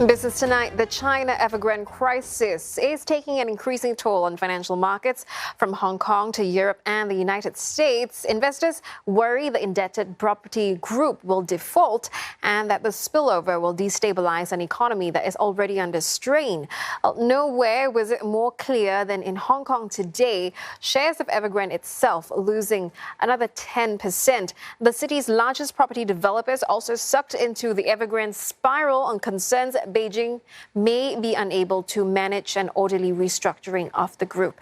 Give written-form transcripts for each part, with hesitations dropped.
Business tonight, the China Evergrande crisis is taking an increasing toll on financial markets. From Hong Kong to Europe and the United States, investors worry the indebted property group will default and that the spillover will destabilize an economy that is already under strain. Nowhere was it more clear than in Hong Kong today. Shares of Evergrande itself losing another 10%. The city's largest property developers also sucked into the Evergrande spiral on concerns that Beijing may be unable to manage an orderly restructuring of the group.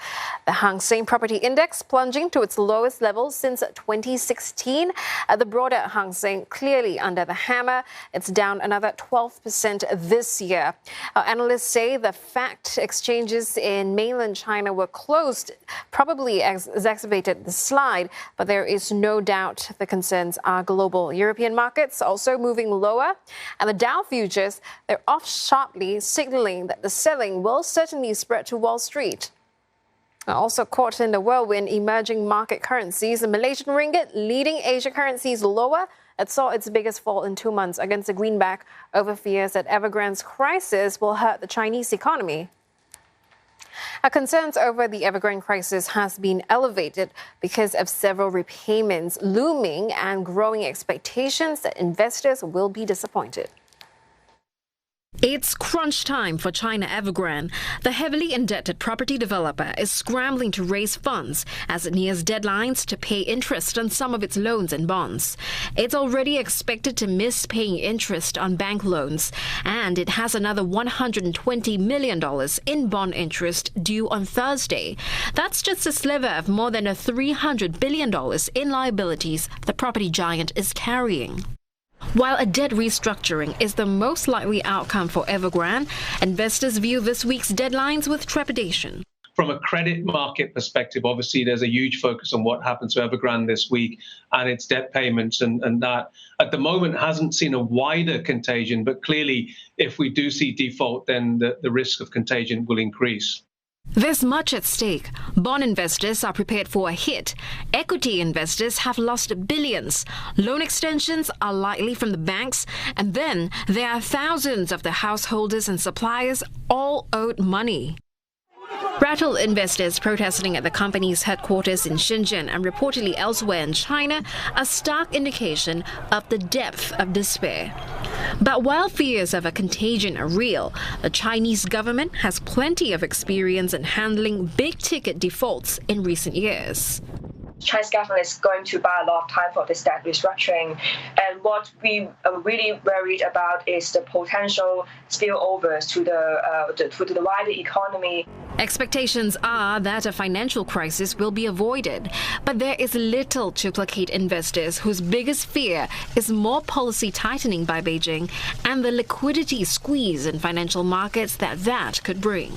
The Hang Seng Property Index plunging to its lowest level since 2016. The broader Hang Seng clearly under the hammer. It's down another 12% this year. Analysts say the fact exchanges in mainland China were closed probably exacerbated the slide, but there is no doubt the concerns are global. European markets also moving lower, and the Dow futures, they're off sharply, signaling that the selling will certainly spread to Wall Street. Also caught in the whirlwind, emerging market currencies. The Malaysian ringgit leading Asia currencies lower. It saw its biggest fall in 2 months against the greenback over fears that Evergrande's crisis will hurt the Chinese economy. Concerns over the Evergrande crisis has been elevated because of several repayments looming and growing expectations that investors will be disappointed. It's crunch time for China Evergrande. The heavily indebted property developer is scrambling to raise funds as it nears deadlines to pay interest on some of its loans and bonds. It's already expected to miss paying interest on bank loans, and it has another $120 million in bond interest due on Thursday. That's just a sliver of more than $300 billion in liabilities the property giant is carrying. While a debt restructuring is the most likely outcome for Evergrande, investors view this week's deadlines with trepidation. From a credit market perspective, obviously, there's a huge focus on what happens to Evergrande this week and its debt payments. And that, at the moment, hasn't seen a wider contagion. But clearly, if we do see default, then the risk of contagion will increase. There's much at stake. Bond investors are prepared for a hit. Equity investors have lost billions. Loan extensions are likely from the banks. And then there are thousands of the householders and suppliers all owed money. Rattled investors protesting at the company's headquarters in Shenzhen and reportedly elsewhere in China a stark indication of the depth of despair. But while fears of a contagion are real, the Chinese government has plenty of experience in handling big-ticket defaults in recent years. Chinese government is going to buy a lot of time for this debt restructuring. And what we are really worried about is the potential spillovers to the wider economy. Expectations are that a financial crisis will be avoided, but there is little to placate investors whose biggest fear is more policy tightening by Beijing and the liquidity squeeze in financial markets that could bring.